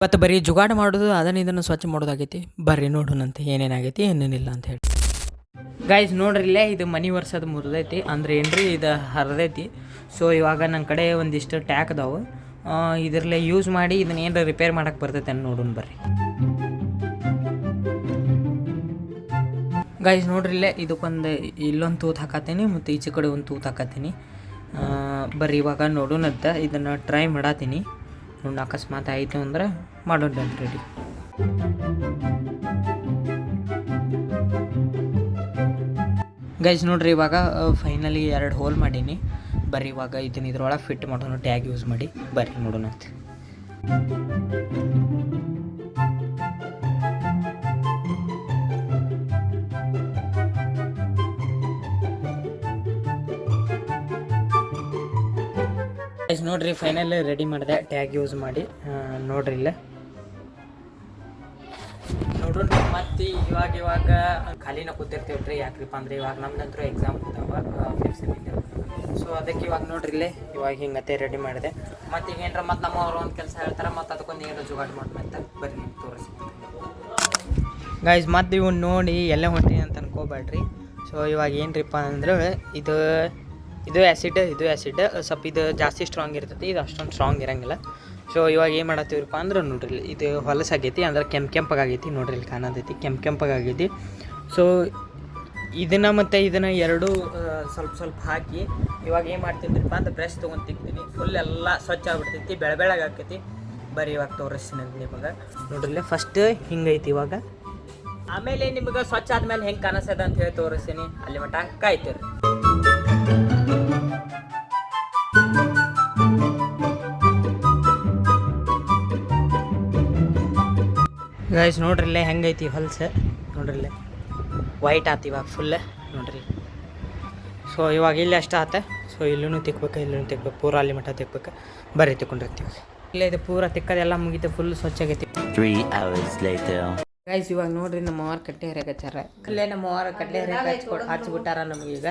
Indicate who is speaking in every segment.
Speaker 1: ಮತ್ತು ಬರೀ ಜುಗಾಡು ಮಾಡೋದು ಅದನ್ನು ಇದನ್ನು ಸ್ವಚ್ಛ ಮಾಡೋದಾಗೈತಿ. ಬರ್ರಿ ನೋಡೋಣಂತೆ ಏನೇನಾಗೈತಿ ಏನೇನಿಲ್ಲ ಅಂತ ಹೇಳಿ. ಗೈಸ್ ನೋಡ್ರಿ ಇಲ್ಲೇ ಇದು ಮನೆ ವರ್ಷದ ಮುರಿದೈತಿ ಅಂದ್ರೆ ಏನ್ರಿ ಇದು ಹರಿದೈತಿ. ಸೊ ಇವಾಗ ನನ್ನ ಕಡೆ ಒಂದಿಷ್ಟು ಟ್ಯಾಕ್ ಅದಾವೆ, ಇದರಲ್ಲೇ ಯೂಸ್ ಮಾಡಿ ಇದನ್ನ ಏನಾರ ರಿಪೇರ್ ಮಾಡಕ್ಕೆ ಬರ್ತೈತೆ ಅಂತ ನೋಡೋಣ ಬರ್ರಿ. ಗೈಸ್ ನೋಡ್ರಿ ಇಲ್ಲೇ ಇದಕ್ಕೊಂದು ಇಲ್ಲೊಂದು ತೂತು ಹಾಕತ್ತೀನಿ ಮತ್ತು ಈಚೆ ಕಡೆ ಒಂದು ತೂತು ಹಾಕತ್ತೀನಿ. ಬರ್ರಿ ಇವಾಗ ನೋಡೋಣಂತ ಇದನ್ನು ಟ್ರೈ ಮಾಡತ್ತೀನಿ. ನೋಡಿ ಅಕಸ್ಮಾತ್ ಆಯಿತು ಅಂದ್ರೆ ಮಾಡೋಣ ರೆಡಿ. ಗೈಸ್ ನೋಡ್ರಿ ಇವಾಗ ಫೈನಲಿ 2 ಹೋಲ್ ಮಾಡೀನಿ. ಬರ್ರಿ ಇವಾಗ ಇದನ್ನ ಇದ್ರೊಳಗೆ ಫಿಟ್ ಮಾಡೋಣ ಟ್ಯಾಗ್ ಯೂಸ್ ಮಾಡಿ. ಬರ್ರಿ ನೋಡೋಣಂತೆ. ಗೈಸ್ ನೋಡ್ರಿ ಫೈನಲ್ ರೆಡಿ ಮಾಡಿದೆ ಟ್ಯಾಗ್ ಯೂಸ್ ಮಾಡಿ. ನೋಡ್ರಿ ಇಲ್ಲ ನೋಡ್ರಿ ಮತ್ತು ಇವಾಗ ಖಾಲಿನ ಕೂತಿರ್ತೀವಿ. ಯಾಕ್ರಿಪ್ಪ ಅಂದರೆ ಇವಾಗ ನಮ್ದಂತೂ ಎಕ್ಸಾಮ್ ಇದ್ದಾವೆ 5th ಸೆಮಿಸ್ಟರ್. ಸೊ ಅದಕ್ಕೆ ಇವಾಗ ನೋಡ್ರಿ ಇಲ್ಲೇ ಇವಾಗ ಹಿಂಗತ್ತೆ ರೆಡಿ ಮಾಡಿದೆ. ಮತ್ತು ಈಗ ಏನಾರ ಮತ್ತು ನಮ್ಮವ್ರು ಒಂದು ಕೆಲಸ ಹೇಳ್ತಾರೆ, ಮತ್ತು ಅದಕ್ಕೊಂದು ಏನಾರ ಜುಗಾಡು ಮಾಡ್ಬೇಕಂತ ಬರ್ರಿ ತೋರಿಸಿ. ಗೈಸ್ ಮತ್ತು ಇವು ನೋಡಿ ಎಲ್ಲ ಹೊಂಟಿ ಅಂತ ಅನ್ಕೋಬೇಡ್ರಿ. ಸೊ ಇವಾಗ ಏನ್ರಿಪ್ಪ ಅಂದ್ರೆ ಇದು ಆ್ಯಸಿಡ್ ಸ್ವಲ್ಪ ಇದು ಜಾಸ್ತಿ ಸ್ಟ್ರಾಂಗ್ ಇರ್ತೈತಿ, ಇದು ಅಷ್ಟೊಂದು ಸ್ಟ್ರಾಂಗ್ ಇರೋಂಗಿಲ್ಲ. ಸೊ ಇವಾಗ ಏನು ಮಾಡತ್ತೀವ್ರಪ್ಪ ಅಂದ್ರೆ ನೋಡ್ರಿ ಇದು ಹೊಲಸಾಗೈತಿ, ಅಂದ್ರೆ ಕೆಂಪಗಾಗೈತಿ. ನೋಡ್ರಿ ಇಲ್ಲಿ ಕಾಣತೈತಿ ಕೆಂಪಗಾಗೈತಿ. ಸೊ ಇದನ್ನು ಮತ್ತು ಇದನ್ನು ಎರಡೂ ಸ್ವಲ್ಪ ಹಾಕಿ ಇವಾಗ ಏನು ಮಾಡ್ತೀನಿಪ್ಪ ಅಂದ್ರೆ ಬ್ರಷ್ ತೊಗೊಂಡು ತಿಕ್ತೀನಿ. ಫುಲ್ ಎಲ್ಲ ಸ್ವಚ್ಛ ಆಗ್ಬಿಡ್ತೈತಿ, ಬೆಳಗ್ಗೆ ಆಕೈತಿ. ಬರೀ ಇವಾಗ ತೋರಿಸ್ತೀನಿ ನಿಮಗೆ. ನೋಡ್ರಿ ಫಸ್ಟ್ ಹಿಂಗೈತಿ ಇವಾಗ, ಆಮೇಲೆ ನಿಮ್ಗೆ ಸ್ವಚ್ಛ ಆದ್ಮೇಲೆ ಹೆಂಗೆ ಕಾಣಿಸ್ತದ ಅಂತ ಹೇಳಿ ತೋರಿಸ್ತೀನಿ. ಅಲ್ಲಿ ಮಟ್ಟ ಕಾಯ್ತೀರಿ. ಗೈಸ್ ನೋಡ್ರಿ ಇಲ್ಲೇ ಹೆಂಗೈತಿ ಹೊಲ್ಸೆ. ನೋಡ್ರಿ ಇಲ್ಲೇ ವೈಟ್ ಆತು ಇವಾಗ ಫುಲ್ ನೋಡ್ರಿ. ಸೊ ಇವಾಗ ಇಲ್ಲಿ ಅಷ್ಟು ಆತ. ಸೊ ಇಲ್ಲೂ ತಿಕ್ಬೇಕು ಪೂರ ಅಲ್ಲಿ ಮಟ್ಟ ತಿಕ್ಬೇಕು. ಬರ್ರಿ ತಿಕ್ಕೊಂಡಿರ್ತೀವಿ. ಇಲ್ಲೇ ಇದು ಪೂರ ತಿಕ್ಕದೆಲ್ಲ ಮುಗಿತು, ಫುಲ್ ಸ್ವಚ್ಛ ಆಗೈತಿ.
Speaker 2: 3 hours later.
Speaker 1: ಗೈಸ್ ಇವಾಗ ನೋಡ್ರಿ ನಮ್ಮವ್ರು ಕಟ್ಟೆ ಹರಿಯಾಕಚ್ಚಾರ. ಇಲ್ಲೇ ನಮ್ಮವ್ರು ಕಟ್ಟೆ ಹಚ್ಬಿಟ್ಟಾರ ನಮಗೀಗ.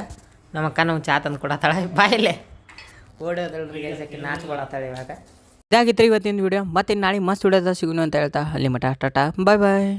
Speaker 1: ನಮ್ಮ ಅಕ್ಕ ನಮ್ಗೆ ಚಾ ತಂದು ಕೊಡತ್ತಾಳೆ. ಬಾಯಿಲೆ ಓಡೋದಲ್ರಿ ಗೈಸಕ್ಕೆ ನಾಚ್ಕೊಳತ್ತಾಳೆ ಇವಾಗ. ಇದಾಗಿತ್ತು ಇವತ್ತಿನ ವಿಡಿಯೋ. ಮತ್ತೆ ನಾಳೆ ಮಸ್ತ್ ವಿಡಿಯೋದ ಸಿಗೋಣ ಅಂತ ಹೇಳ್ತಾ ಅಲ್ಲಿ ಮಟ ಟಾಟಾ ಬಾಯ್.